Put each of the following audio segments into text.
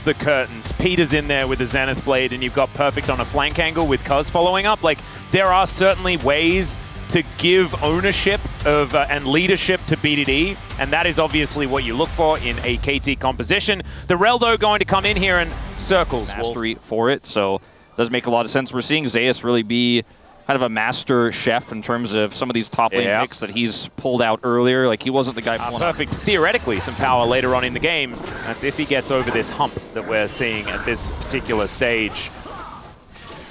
the curtains. Peter's in there with the Zenith Blade, and you've got Perfect on a flank angle with Kaz following up. Like, there are certainly ways to give ownership of and leadership to BDD, and that is obviously what you look for in a KT composition. The Rel, though, going to come in here and circles. Mastery for it, so it does make a lot of sense. We're seeing Zeus really be kind of a master chef in terms of some of these top lane picks that he's pulled out earlier. Like, he wasn't the guy pulling Perfect. Theoretically, some power later on in the game. That's if he gets over this hump that we're seeing at this particular stage.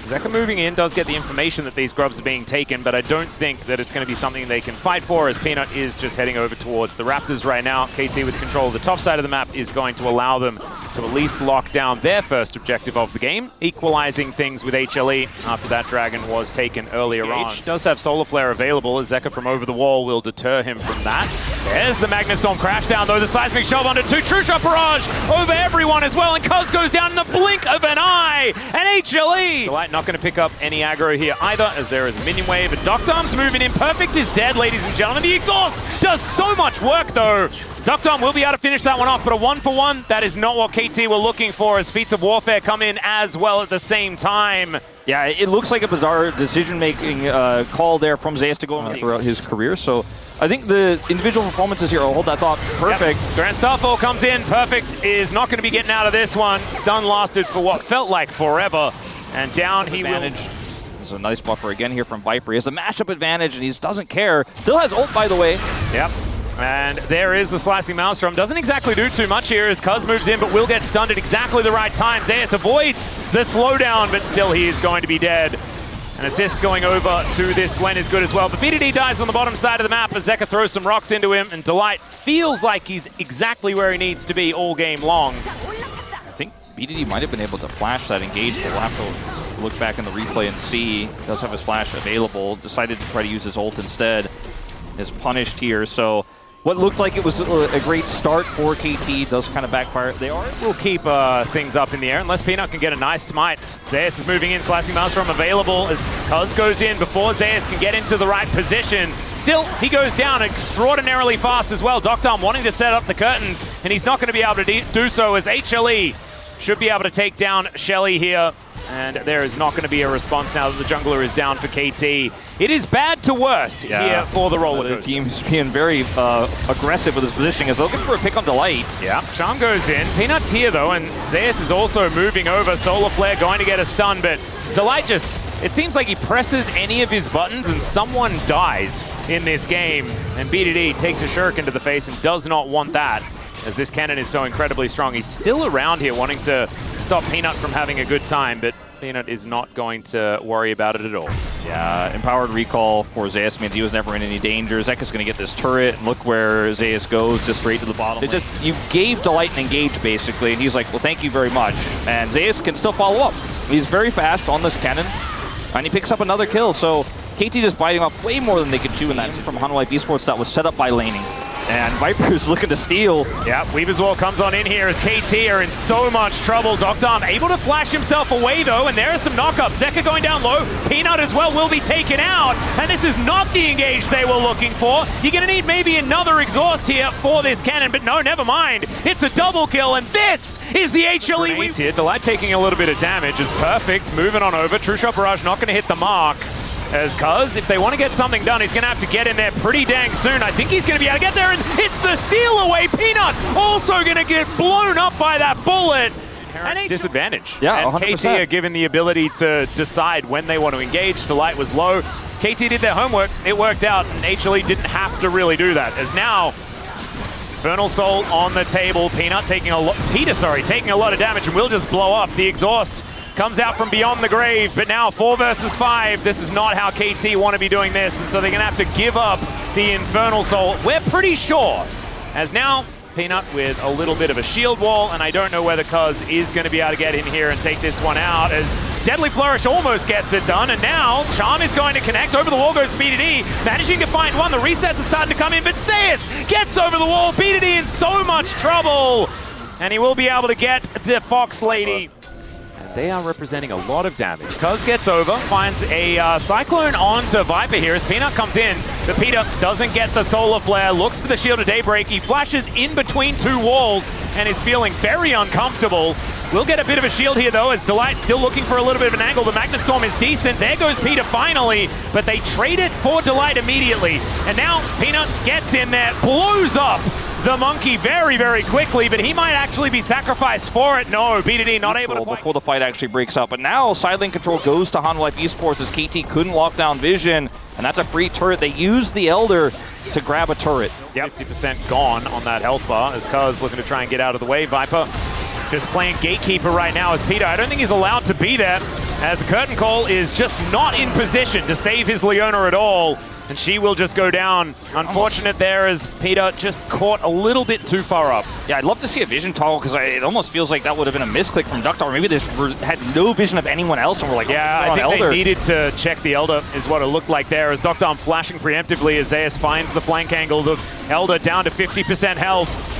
Zeka moving in does get the information that these grubs are being taken, but I don't think that it's going to be something they can fight for, as Peanut is just heading over towards the Raptors right now. KT with control of the top side of the map is going to allow them to at least lock down their first objective of the game, equalizing things with HLE after that dragon was taken earlier on. H does have Solar Flare available, as Zeka from over the wall will deter him from that. There's the Magnastorm crash down, though. The Seismic Shove onto 2. True Shot Barrage over everyone as well, and Kaz goes down in the blink of an eye, and HLE! Delight not going to pick up any aggro here either, as there is a minion wave. And Doctarm's moving in. Perfect is dead, ladies and gentlemen. The exhaust does so much work, though. Doctarm will be able to finish that one off, but a 1-for-1, that is not what KT were looking for, as Feats of Warfare come in as well at the same time. Yeah, it looks like a bizarre decision-making call there from Zeus to go throughout his career, so I think the individual performances here, I'll hold that thought, perfect. Yep. Grand Starfall comes in. Perfect is not going to be getting out of this one. Stun lasted for what felt like forever. And down he will. There's a nice buffer again here from Viper. He has a mashup advantage, and he just doesn't care. Still has ult, by the way. Yep. And there is the Slicing Maelstrom. Doesn't exactly do too much here as Kaz moves in, but will get stunned at exactly the right time. Zeus avoids the slowdown, but still he is going to be dead. An assist going over to this Gwen is good as well. But BDD dies on the bottom side of the map as Zeka throws some rocks into him, and Delight feels like he's exactly where he needs to be all game long. I think BDD might have been able to flash that engage, but we'll have to look back in the replay and see. He does have his flash available. Decided to try to use his ult instead. Is punished here, so what looked like it was a great start for KT does kind of backfire. They are. We'll keep things up in the air unless Peanut can get a nice smite. Zeus is moving in, Slicing Maelstrom available as Kaz goes in before Zeus can get into the right position. Still, he goes down extraordinarily fast as well. Doctarm wanting to set up the curtains, and he's not going to be able to do so, as HLE should be able to take down Shelly here. And there is not going to be a response now that the jungler is down for KT. It is bad to worse here for the roller. The team's being very aggressive with his positioning as they're looking for a pick on Delight. Yeah, Charm goes in. Peanut's here though, and Zeus is also moving over. Solar Flare going to get a stun, but Delight just, it seems like he presses any of his buttons and someone dies in this game. And BDD takes a shuriken to the face and does not want that, as this cannon is so incredibly strong. He's still around here wanting to stop Peanut from having a good time, but Peanut is not going to worry about it at all. Yeah, empowered recall for Zeus means he was never in any danger. Zeka's going to get this turret, and look where Zeus goes, just straight to the bottom. It just, you gave Delight an engage, basically, and he's like, well, thank you very much. And Zeus can still follow up. He's very fast on this cannon, and he picks up another kill, so KT just biting off way more than they could chew in that from Hanwha Esports that was set up by laning. And Viper's looking to steal. Yeah, Weaver's Wall comes on in here as KT are in so much trouble. Doctarm able to flash himself away though, and there are some knockups. Zeka going down low. Peanut as well will be taken out. And this is not the engage they were looking for. You're going to need maybe another exhaust here for this cannon, but no, never mind. It's a double kill, and this is the HLE. Grenades here. Delight taking a little bit of damage is Perfect. Moving on over. True Shot Barrage not going to hit the mark. As Kaz, if they want to get something done, he's going to have to get in there pretty dang soon. I think he's going to be able to get there, and it's the steal away. Peanut also going to get blown up by that bullet. And disadvantage. Yeah, and 100%. KT are given the ability to decide when they want to engage. The light was low. KT did their homework. It worked out, and HLE didn't have to really do that. As now, Infernal Soul on the table. Peanut taking a lot. Peter, sorry, taking a lot of damage, and will just blow up. The exhaust comes out from beyond the grave, but now 4 versus 5. This is not how KT want to be doing this, and so they're going to have to give up the Infernal Soul. We're pretty sure, as now Peanut with a little bit of a shield wall, and I don't know whether Kaz is going to be able to get in here and take this one out, as Deadly Flourish almost gets it done, and now Charm is going to connect. Over the wall goes BDD, managing to find one. The resets are starting to come in, but Zeus gets over the wall. BDD in so much trouble, and he will be able to get the Fox Lady. they are representing a lot of damage. Kaz gets over, finds a Cyclone onto Viper here as Peanut comes in, but Peter doesn't get the Solar Flare, looks for the Shield of Daybreak, he flashes in between two walls and is feeling very uncomfortable. We'll get a bit of a shield here though, as Delight still looking for a little bit of an angle. The Magna Storm is decent. There goes Peter finally, but they trade it for Delight immediately. And now Peanut gets in there, blows up the Monkey very, very quickly, but he might actually be sacrificed for it. No, BDD not able to before the fight actually breaks up. But now side lane control goes to Hanwha Esports as KT couldn't lock down Vision, and that's a free turret. They use the Elder to grab a turret. Yep, 50% gone on that health bar as Kaz looking to try and get out of the way. Viper just playing gatekeeper right now as Peter. I don't think he's allowed to be there, as the curtain call is just not in position to save his Leona at all. And she will just go down. Unfortunate there as Peter just caught a little bit too far up. Yeah, I'd love to see a vision toggle because it almost feels like that would have been a misclick from Ductar. Maybe they had no vision of anyone else and we're like, yeah, I think Elder. They needed to check the Elder is what it looked like there as Ductar flashing preemptively as Zeus finds the flank angle. The Elder down to 50% health.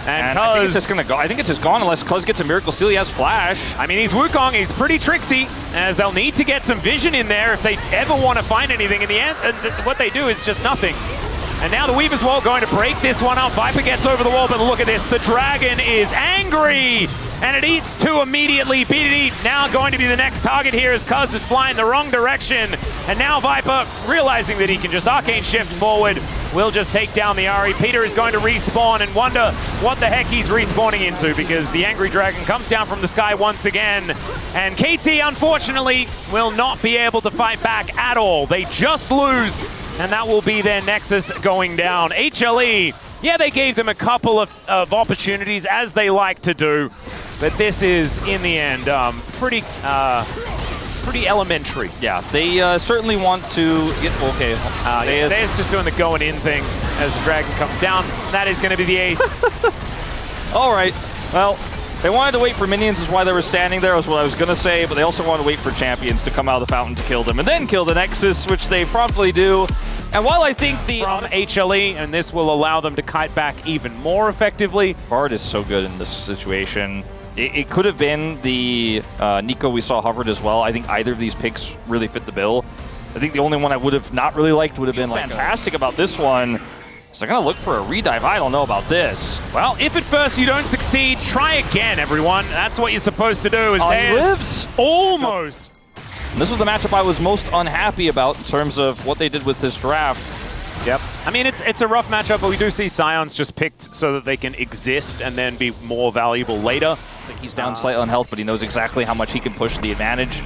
And I think it's just gonna go. I think it's just gone unless Kuz gets a Miracle Steal. He has Flash. I mean, he's Wukong. He's pretty tricksy, as they'll need to get some vision in there if they ever want to find anything. In the end, what they do is just nothing. And now the Weaver's Wall going to break this one up. Viper gets over the wall, but look at this. The Dragon is angry, and it eats two immediately. BDD now going to be the next target here as Kuz is flying the wrong direction. And now Viper, realizing that he can just Arcane Shift forward, will just take down the Ahri. Peter is going to respawn and wonder what the heck he's respawning into, because the Angry Dragon comes down from the sky once again. And KT, unfortunately, will not be able to fight back at all. They just lose, and that will be their Nexus going down. HLE, yeah, they gave them a couple of opportunities, as they like to do, but this is, in the end, pretty elementary. Yeah, they certainly want to get, okay. Zeus just doing the going in thing as the Dragon comes down. That is going to be the ace. All right, well, they wanted to wait for minions is why they were standing there, is what I was going to say, but they also wanted to wait for champions to come out of the fountain to kill them and then kill the Nexus, which they promptly do. And while I think from HLE, and this will allow them to kite back even more effectively. Bard is so good in this situation. It could have been the Nico we saw hovered as well. I think either of these picks really fit the bill. I think the only one I would have not really liked would have been like fantastic about this one. So they're going to look for a redive. I don't know about this. Well, if at first you don't succeed, try again, everyone. That's what you're supposed to do. Is he lives? Almost. And this was the matchup I was most unhappy about in terms of what they did with this draft. Yep. I mean, it's a rough matchup, but we do see Scions just picked so that they can exist and then be more valuable later. I think he's down slightly on health, but he knows exactly how much he can push the advantage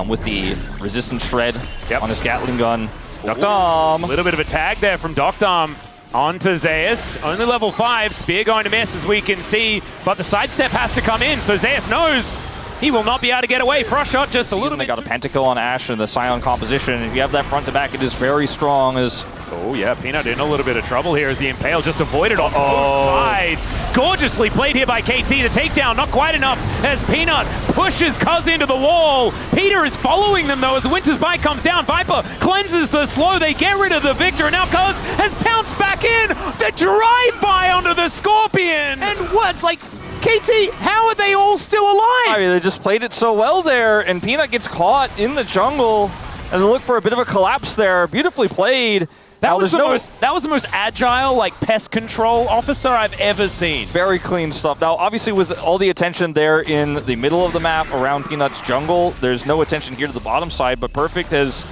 with the resistance shred on his Gatling gun. Doctom! A little bit of a tag there from Doctom onto Zeus. Only level 5. Spear going to miss, as we can see, but the sidestep has to come in, so Zeus knows he will not be able to get away. Frost shot just a little bit. They got a pentakill on Ashe and the Scion composition. If you have that front to back, it is very strong. Oh yeah, Peanut in a little bit of trouble here as the Impale just avoided on both sides. Gorgeously played here by KT. The takedown not quite enough as Peanut pushes Kuz into the wall. Peter is following them though as the Winter's Bite comes down. Viper cleanses the slow. They get rid of the Victor. And now Kuz has pounced back in. The drive-by onto the Scorpion. And what's like, KT, how are they all still alive? I mean, they just played it so well there, and Peanut gets caught in the jungle, and they look for a bit of a collapse there. Beautifully played. That was the most agile, like, pest control officer I've ever seen. Very clean stuff. Now, obviously, with all the attention there in the middle of the map around Peanut's jungle, there's no attention here to the bottom side, but Perfect has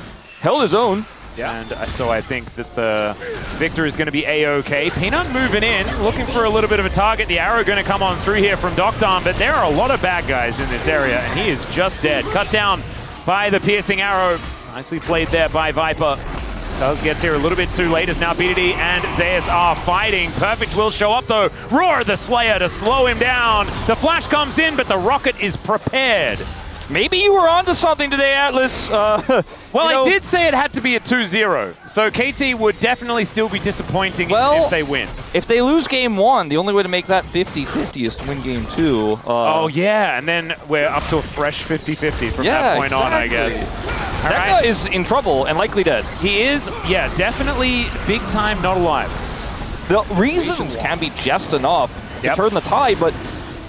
held his own. Yeah, and so I think that the Victor is going to be A-OK. Peanut moving in, looking for a little bit of a target. The arrow going to come on through here from Doctom, but there are a lot of bad guys in this area, and he is just dead. Cut down by the piercing arrow. Nicely played there by Viper. Kuz gets here a little bit too late as now BDD and Zeus are fighting. Perfect will show up though. Roar the Slayer to slow him down. The flash comes in, but the rocket is prepared. Maybe you were onto something today, Atlas. Well, I did say it had to be a 2-0, so KT would definitely still be disappointing if they win. If they lose game 1, the only way to make that 50-50 is to win game 2. Oh, yeah, and then we're up to a fresh 50-50 from that point on, I guess. Zeka is in trouble and likely dead. He is, yeah, definitely big time not alive. The reasons can be just enough to turn the tide, but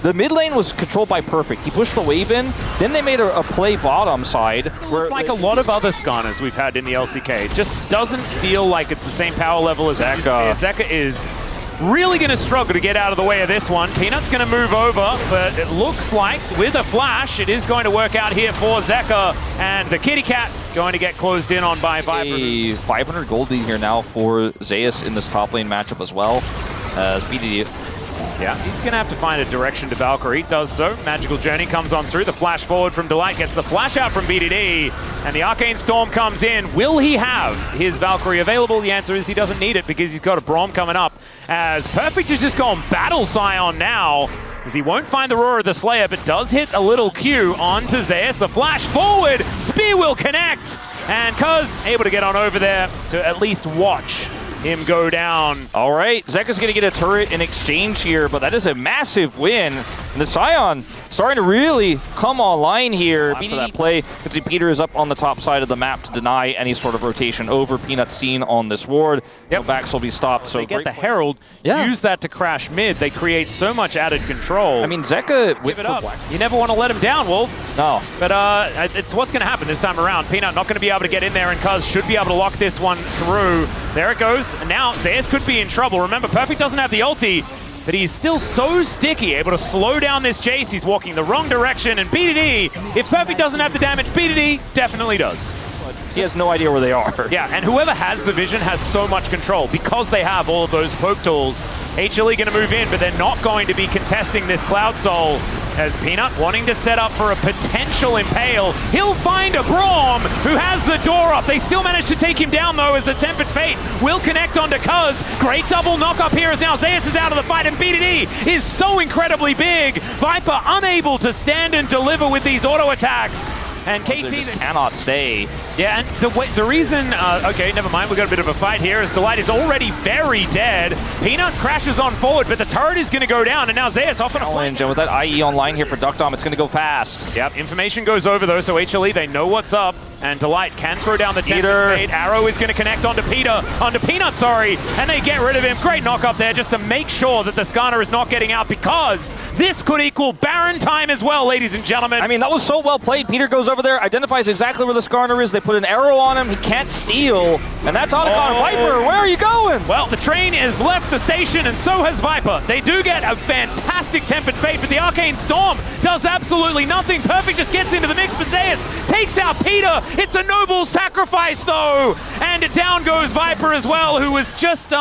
The mid lane was controlled by Perfect. He pushed the wave in, then they made a play bottom side. Where like a lot of other Skarners we've had in the LCK, it just doesn't feel like it's the same power level as Zeka. Zeka is really going to struggle to get out of the way of this one. Peanut's going to move over, but it looks like with a flash, it is going to work out here for Zeka, and the kitty cat going to get closed in on by Viper. A 500 gold lead here now for Zeus in this top lane matchup as well. As BDD. Yeah, he's going to have to find a direction to Valkyrie. Does so. Magical Journey comes on through. The flash forward from Delight gets the flash out from BDD. And the Arcane Storm comes in. Will he have his Valkyrie available? The answer is he doesn't need it because he's got a Braum coming up. As Perfect has just gone Battle Scion now. As he won't find the Roar of the Slayer, but does hit a little Q onto Zeus. The flash forward. Spear will connect. And Kaz able to get on over there to at least watch him go down. All right, Zeka's going to get a turret in exchange here, but that is a massive win. And the Scion starting to really come online here. After that play, you can see Peter is up on the top side of the map to deny any sort of rotation over. Peanut seen on this ward. Yep. No backs will be stopped. So they get the Herald, use that to crash mid. They create so much added control. I mean, Zeka give it up. You never want to let him down, Wolf. No. But it's what's going to happen this time around. Peanut not going to be able to get in there, and Kaz should be able to lock this one through. There it goes. And now Zeus could be in trouble. Remember, Perfect doesn't have the ulti, but he's still so sticky, able to slow down this Jace. He's walking the wrong direction, and BDD, if Perfect doesn't have the damage, BDD definitely does. He has no idea where they are. Yeah, and whoever has the vision has so much control because they have all of those poke tools. HLE going to move in, but they're not going to be contesting this Cloud Soul. As Peanut wanting to set up for a potential impale. He'll find a Braum who has the door up. They still manage to take him down though, as the Tempered Fate will connect onto Kaz. Great double knock up here as now Zeus is out of the fight, and BDD is so incredibly big. Viper unable to stand and deliver with these auto attacks. And KT just cannot stay. Yeah, and the reason, okay, never mind, we got a bit of a fight here as Delight is already very dead. Peanut crashes on forward, but the turret is going to go down, and now Zeus off on a flank. And with that IE online here for Duckdom, it's going to go fast. Yep, information goes over though, so HLE, they know what's up, and Delight can throw down the Tempered Fate. Arrow is going to connect onto Peanut, sorry, and they get rid of him. Great knock up there just to make sure that the Skarner is not getting out, because this could equal Baron time as well, ladies and gentlemen. I mean, that was so well played. Peter goes over there, identifies exactly where the Skarner is. They put an arrow on him. He can't steal. And that's Otacon. Viper, where are you going? Well, the train has left the station, and so has Viper. They do get a fantastic Tempered Fate, but the Arcane Storm does absolutely nothing. Perfect just gets into the mix, but Zeus takes out Peter. It's a noble sacrifice, though. And down goes Viper as well, who was just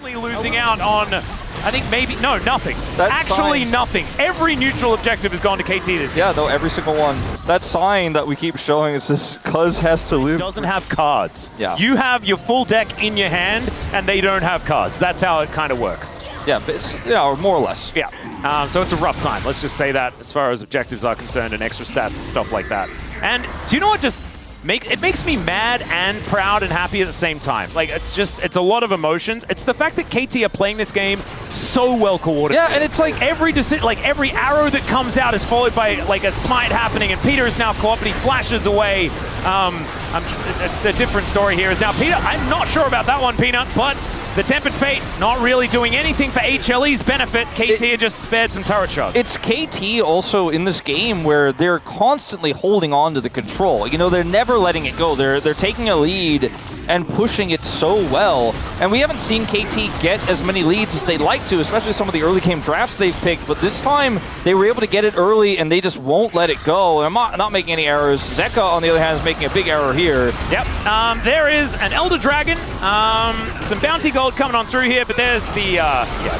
losing out on... I think maybe, no, nothing. That's actually nothing. Every neutral objective has gone to KT this game. Yeah, though, every single one. That sign that we keep showing is this Kaz has to live. Doesn't have cards. Yeah. You have your full deck in your hand, and they don't have cards. That's how it kind of works. Yeah, but it's, yeah, more or less. Yeah, so it's a rough time. Let's just say that as far as objectives are concerned and extra stats and stuff like that. And do you know what just... It makes me mad and proud and happy at the same time. Like, it's a lot of emotions. It's the fact that KT are playing this game so well coordinated. Yeah, and it's like every arrow that comes out is followed by like a smite happening, and Peter is now caught, but he flashes away. It's a different story here. Is now Peter, I'm not sure about that one, Peanut, but the Tempered Fate not really doing anything for HLE's benefit. KT had just spared some turret shots. It's KT also in this game where they're constantly holding on to the control. You know, they're never letting it go. They're taking a lead and pushing it so well. And we haven't seen KT get as many leads as they'd like to, especially some of the early game drafts they've picked. But this time, they were able to get it early, and they just won't let it go. And I'm not making any errors. Zeka, on the other hand, is making a big error here. Yep. There is an Elder Dragon. Some bounty gold coming on through here, but there's the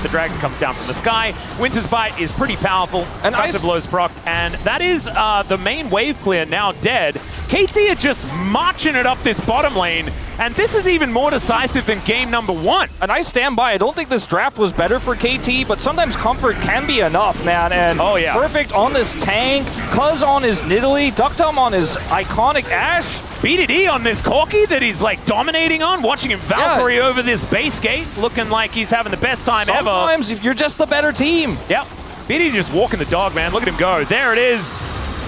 dragon comes down from the sky. Winter's Bite is pretty powerful. And Passive Blow's procced, and that is the main wave clear now dead. KT are just marching it up this bottom lane, and this is even more decisive than game number 1. And I stand by. I don't think this draft was better for KT, but sometimes comfort can be enough, man. And Perfect on this tank, Kaz on his Nidalee, Duckdom on his iconic Ashe. BDD on this Corki that he's like dominating on, watching him Valkyrie over this base gate, looking like he's having the best time ever. Sometimes if you're just the better team. Yep. BDD just walking the dog, man. Look at him go. There it is.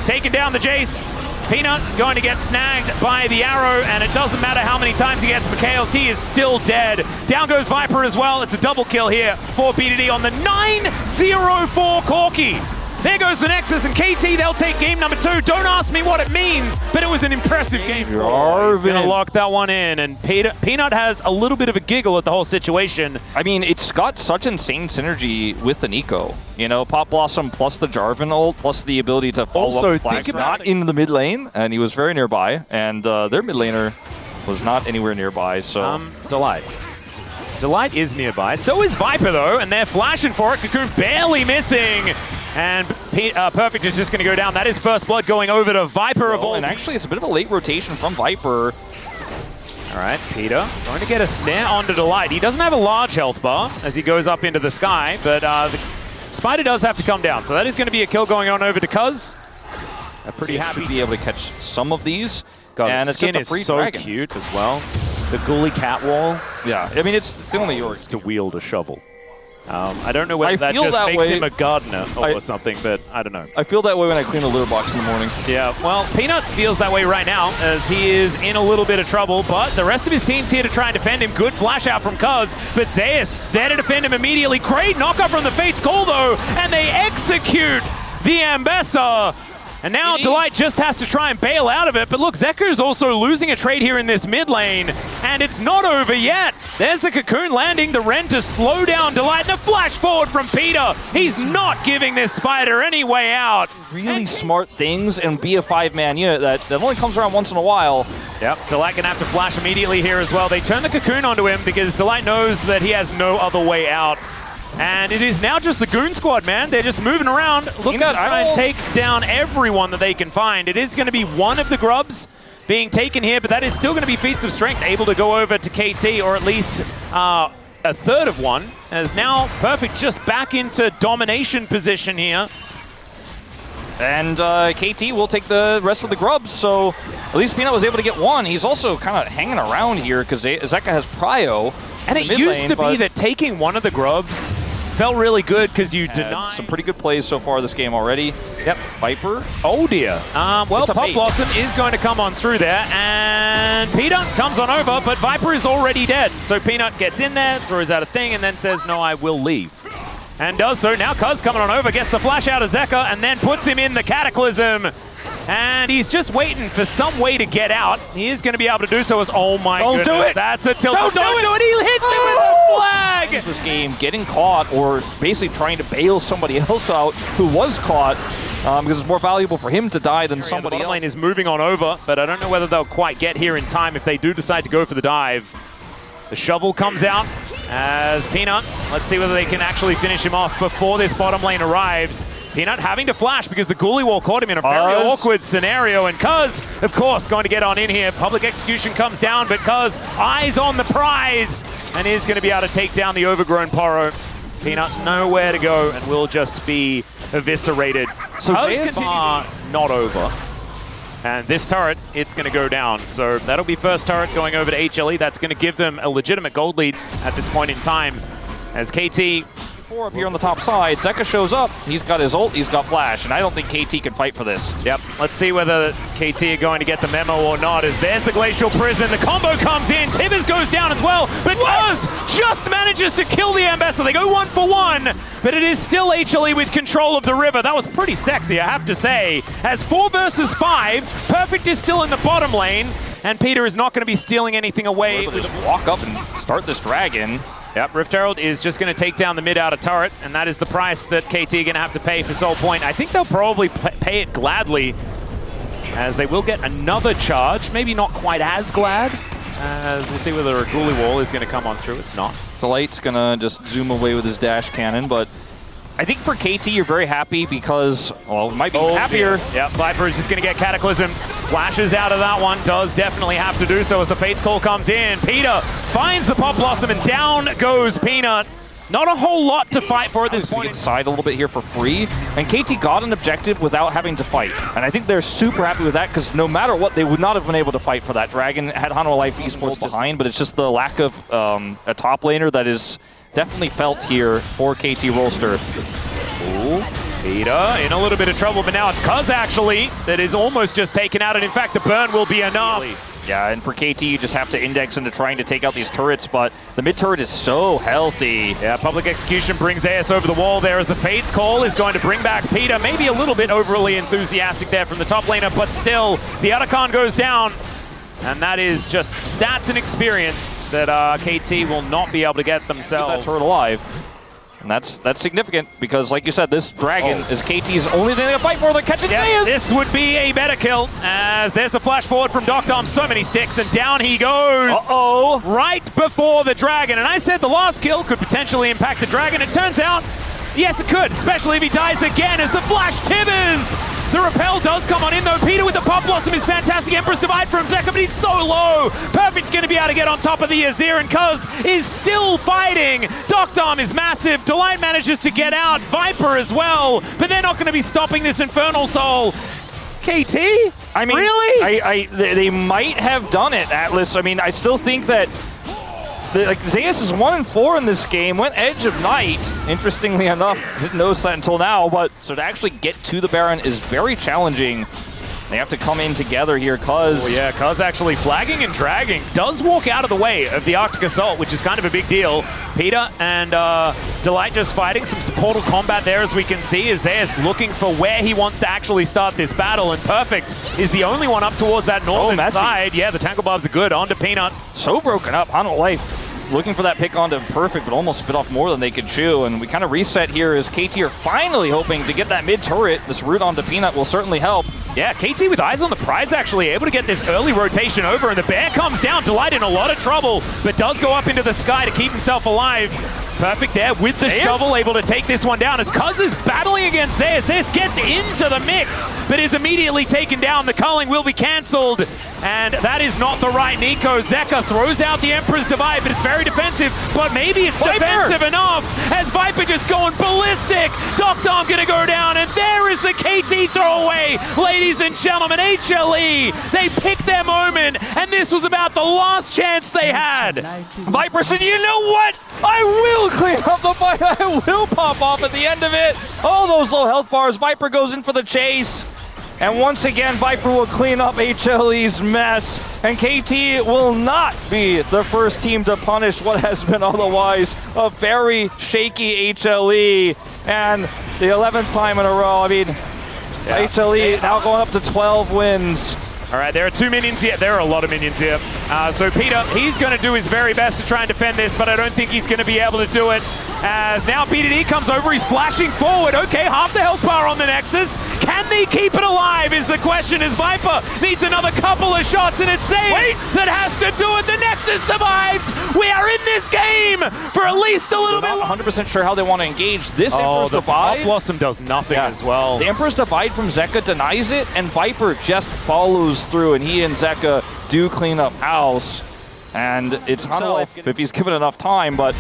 Taking down the Jace. Peanut going to get snagged by the arrow, and it doesn't matter how many times he gets Mikhail's, he is still dead. Down goes Viper as well. It's a double kill here for BDD on the 9-0-4 Corki. There goes the Nexus, and KT, they'll take game number 2. Don't ask me what it means, but it was an impressive game. He's going to lock that one in, and Peanut has a little bit of a giggle at the whole situation. I mean, it's got such insane synergy with the Nico. You know, Pop Blossom plus the Jarvan ult, plus the ability to follow also up flash, not in the mid lane, and he was very nearby, and their mid laner was not anywhere nearby, so... Delight. Delight is nearby. So is Viper, though, and they're flashing for it. Cocoon barely missing. And Perfect is just going to go down. That is first blood going over to Viper of all. And actually, it's a bit of a late rotation from Viper. All right, Peter going to get a snare onto Delight. He doesn't have a large health bar as he goes up into the sky, but the Spider does have to come down. So that is going to be a kill going on over to Kaz. Pretty happy to be able to catch some of these. God, and the skin it's just a free is so dragon. cute as well. The ghoulie cat wall. Yeah, I mean, it's the only yours to wield a shovel. I don't know whether that just makes him a gardener or something, but I don't know. I feel that way when I clean a litter box in the morning. Yeah, well, Peanut feels that way right now as he is in a little bit of trouble, but the rest of his team's here to try and defend him. Good flash out from Kaz, but Zeus there to defend him immediately. Great knockup from the Fates Call, though, and they execute the Ambessa. And now Delight just has to try and bail out of it. But look, Zekker's also losing a trade here in this mid lane. And it's not over yet. There's the Cocoon landing. The Ren to slow down Delight. The flash forward from Peter. He's not giving this Spider any way out. Really smart things and be a 5-man unit that only comes around once in a while. Yep, Delight gonna have to flash immediately here as well. They turn the Cocoon onto him because Delight knows that he has no other way out. And it is now just the Goon Squad, man. They're just moving around, looking to try and take down everyone that they can find. It is going to be one of the grubs being taken here, but that is still going to be feats of strength, able to go over to KT, or at least a third of one, as now Perfect just back into domination position here. And KT will take the rest of the grubs, so at least Peanut was able to get one. He's also kind of hanging around here because Zeka has Prio. And it used to be that taking one of the grubs felt really good because you deny. Some pretty good plays so far this game already. Yep, Viper. Oh dear. Well, Pop Blossom is going to come on through there, and Peanut comes on over, but Viper is already dead. So Peanut gets in there, throws out a thing, and then says, no, I will leave. And does so. Now Kaz coming on over, gets the flash out of Zeka, and then puts him in the Cataclysm. And he's just waiting for some way to get out. He is going to be able to do so as, oh my goodness. Don't do it! That's a tilt. Don't do it! He hits it with a flag! This game getting caught or basically trying to bail somebody else out who was caught because it's more valuable for him to die than somebody else. The lane is moving on over, but I don't know whether they'll quite get here in time if they do decide to go for the dive. The shovel comes out as Peanut. Let's see whether they can actually finish him off before this bottom lane arrives. Peanut having to flash because the ghoulie wall caught him in a very awkward scenario, and Kaz, of course, going to get on in here. Public execution comes down, but Kaz, eyes on the prize, and is going to be able to take down the overgrown Poro. Peanut nowhere to go and will just be eviscerated. So Kaz not over. And this turret, it's going to go down. So that'll be first turret going over to HLE. That's going to give them a legitimate gold lead at this point in time. As KT... Up here on the top side, Zeka shows up. He's got his ult, he's got flash, and I don't think KT can fight for this. Yep, let's see whether KT are going to get the memo or not, as there's the Glacial Prison. The combo comes in, Tibbers goes down as well, but Kaz just manages to kill the Ambessa. They go 1 for 1, but it is still HLE with control of the river. That was pretty sexy, I have to say. As 4 versus 5, Perfect is still in the bottom lane, and Peter is not going to be stealing anything away. Just walk up and start this dragon. Yep, Rift Herald is just going to take down the mid-outer turret, and that is the price that KT are going to have to pay for Soul Point. I think they'll probably pay it gladly, as they will get another charge. Maybe not quite as glad, as we'll see whether a ghoulie wall is going to come on through. It's not. Delight's going to just zoom away with his dash cannon, but I think for KT, you're very happy because, well, it might be happier. Yeah, Viper is just going to get cataclysmed. Flashes out of that one. Does definitely have to do so as the Fates Call comes in. Peter finds the Pop Blossom, and down goes Peanut. Not a whole lot to fight for at this point. Inside a little bit here for free, and KT got an objective without having to fight. And I think they're super happy with that because no matter what, they would not have been able to fight for that dragon had Hanwha Life Esports behind, but it's just the lack of a top laner that is definitely felt here for KT Rolster. Ooh, Peter in a little bit of trouble, but now it's Kaz actually that is almost just taken out, and in fact the burn will be enough. Yeah, and for KT, you just have to index into trying to take out these turrets, but the mid turret is so healthy. Yeah, public execution brings AS over the wall there as the Fade's call is going to bring back Peter. Maybe a little bit overly enthusiastic there from the top laner, but still, the Otacon goes down. And that is just stats and experience that KT will not be able to get themselves. Keep that turret alive. And that's significant because, like you said, this dragon is KT's only thing to fight for than catching Zeus. This would be a better kill, as there's the flash forward from Doctom. So many sticks, and down he goes. Uh-oh. Right before the dragon. And I said the last kill could potentially impact the dragon. It turns out, yes, it could, especially if he dies again as the flash tithers. The repel does come on in though. Peter with the Pop Blossom is fantastic. Empress Divide from Zeka, but he's so low. Perfect going to be able to get on top of the Azir, and Kaz is still fighting. Doctom is massive. Delight manages to get out. Viper as well, but they're not going to be stopping this Infernal Soul. KT? I mean, really? They might have done it, Atlas. I mean, I still think that Zeus is 1-4 in this game, went Edge of Night. Interestingly enough, didn't notice that until now, but so to actually get to the Baron is very challenging. They have to come in together here, Kaz. Oh yeah, Kaz actually flagging and dragging. Does walk out of the way of the Arctic Assault, which is kind of a big deal. Peter and Delight just fighting some supportal combat there, as we can see, as Zeus looking for where he wants to actually start this battle, and Perfect is the only one up towards that northern side. Yeah, the Tangle Barbs are good. Onto Peanut. So broken up, Hanwha Life looking for that pick onto Perfect, but almost spit off more than they could chew. And we kind of reset here as KT are finally hoping to get that mid turret. This route onto Peanut will certainly help. Yeah, KT with eyes on the prize actually able to get this early rotation over, and the bear comes down. Delight in a lot of trouble, but does go up into the sky to keep himself alive. Perfect there with the shovel, able to take this one down as Kaz is battling against Zeus. Zeus gets into the mix, but is immediately taken down. The culling will be cancelled, and that is not the right Nico. Zeka throws out the Emperor's Divide, but it's very defensive, but maybe it's defensive enough as Viper just going ballistic. Doctom gonna go down, and there is the KT throwaway. Ladies and gentlemen, HLE, they picked their moment, and this was about the last chance they had. Viper said, you know what? I will clean up the fight. I will pop off at the end of it. Oh, those low health bars. Viper goes in for the chase. And once again, Viper will clean up HLE's mess. And KT will not be the first team to punish what has been otherwise a very shaky HLE. And the 11th time in a row. I mean, HLE now going up to 12 wins. All right, there are 2 minions here. There are a lot of minions here. So Peter, he's going to do his very best to try and defend this, but I don't think he's going to be able to do it. As now BDD comes over, he's flashing forward. Okay, half the health bar on the Nexus. Can they keep it alive is the question, as Viper needs another couple of shots, and it's Zayn that has to do it. The Nexus survives. We are in this game for at least a little bit. I'm not 100% sure how they want to engage this Emperor's Divide. Pop Blossom does nothing as well. The Emperor's Divide from Zeka denies it, and Viper just follows through, and he and Zeka do clean up house. And it's himself if he's given enough time, but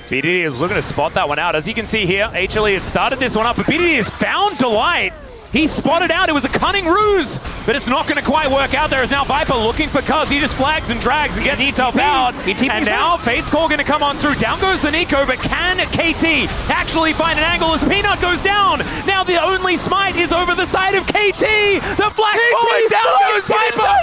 BDD is looking to spot that one out. As you can see here, HLE had started this one up, but BDD has found Delight. He spotted out, it was a cunning ruse, but it's not going to quite work out. There is now Viper looking for Kaz. He just flags and drags and gets himself out. And now Fate's Call going to come on through. Down goes the Nico, but can KT actually find an angle as Peanut goes down? Now the only smite is over the side of KT. The flash forward, down goes Viper.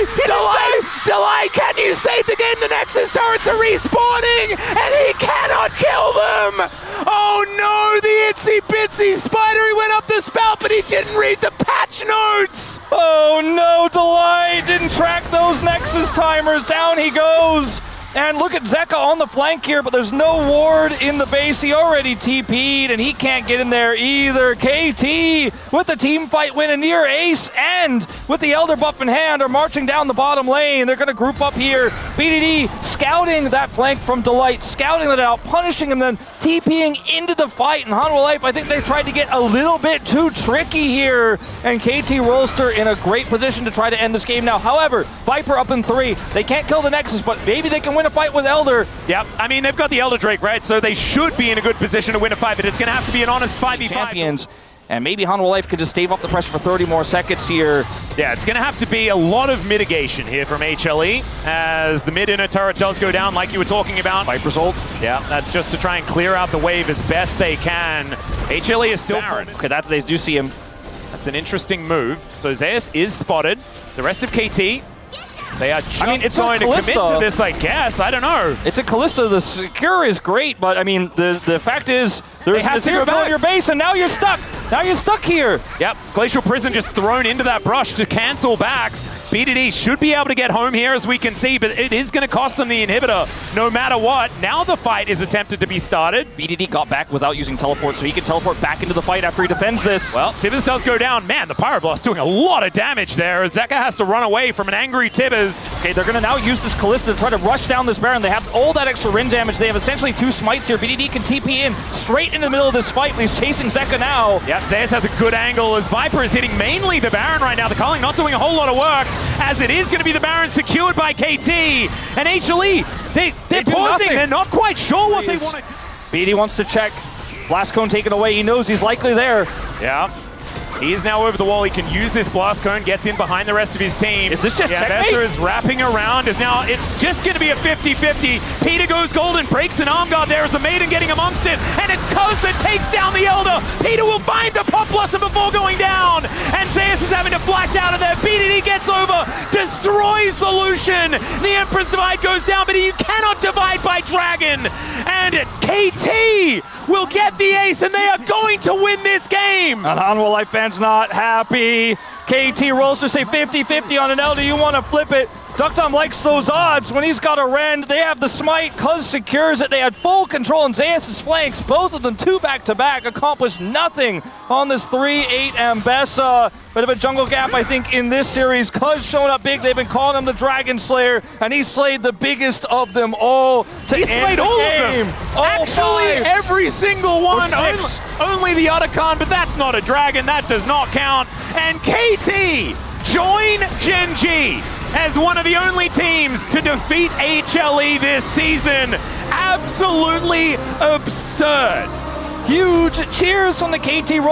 Delight, can you save the game? The Nexus turrets are respawning, and he cannot kill them. Oh no, the itsy bitsy spider, he went up the spout, but he didn't read the patch notes! Oh no, Delight didn't track those Nexus timers. Down he goes. And look at Zeka on the flank here, but there's no ward in the base. He already TP'd, and he can't get in there either. KT with the team fight win, a near ace, and with the Elder buff in hand, are marching down the bottom lane. They're going to group up here. BDD scouting that flank from Delight, scouting that out, punishing him, then TPing into the fight. And Hanwha Life, I think they tried to get a little bit too tricky here. And KT Rolster in a great position to try to end this game now. However, Viper up in 3. They can't kill the Nexus, but maybe they can win a fight with Elder. Yep, I mean, they've got the Elder Drake, right? So they should be in a good position to win a fight, but it's going to have to be an honest 5v5. Champions. And maybe Hanwha Life could just stave off the pressure for 30 more seconds here. Yeah, it's going to have to be a lot of mitigation here from HLE, as the mid-inner turret does go down, like you were talking about. Viper's ult. Yeah, that's just to try and clear out the wave as best they can. HLE is still Baron. Okay, they do see him. That's an interesting move. So Zeus is spotted. The rest of KT They are just it's going to commit Kalista. to this, I guess. I don't know. It's a Kalista. The secure is great, but I mean, the fact is, there's a secure on your base, and now you're stuck. Now you're stuck here. Yep, Glacial Prison just thrown into that brush to cancel backs. BDD should be able to get home here, as we can see, but it is going to cost them the inhibitor no matter what. Now the fight is attempted to be started. BDD got back without using teleport, so he can teleport back into the fight after he defends this. Well, Tibbers does go down. Man, the Pyroblast doing a lot of damage there. Zeka has to run away from an angry Tibbers. Okay, they're going to now use this Kalista to try to rush down this Baron. They have all that extra Rin damage. They have essentially 2 smites here. BDD can TP in straight in the middle of this fight, but he's chasing Zeka now. Yep, Zeus has a good angle as Viper is hitting mainly the Baron right now. The Culling not doing a whole lot of work, as it is going to be the Baron secured by KT. And HLE, they're pausing. They're not quite sure what they want to do. BD wants to check. Blast Cone taken away. He knows he's likely there. Yeah. He is now over the wall. He can use this Blast Cone, gets in behind the rest of his team. Is this just checkmate? Vesta is wrapping around. Now it's just going to be a 50-50. Peter goes golden, breaks an arm guard there as the Maiden getting amongst it. And it's Kuz that takes down the Elder. Peter will find the Pop Blossom before going down. And Zeus is having to flash out of there. BDD gets over, destroys the Lucian. The Empress Divide goes down, but you cannot divide by Dragon. And KT will get the ace, and they are going to win this game. And Hanwha Life fans not happy. KT Rolster say 50-50 on an L. Do you want to flip it? Ducktom likes those odds. When he's got a rend, they have the smite. Kuz secures it. They had full control on Zeus' flanks. Both of them 2 back-to-back accomplished nothing on this 3-8 Ambessa. Bit of a jungle gap, I think, in this series. Kuz showing up big. They've been calling him the Dragon Slayer, and he slayed the biggest of them all to He slayed all of them. Actually, every single one. Only the Otacon, but that's not a dragon. That does not count. And KT join Gen G as one of the only teams to defeat HLE this season. Absolutely absurd. Huge cheers from the KT Rolster.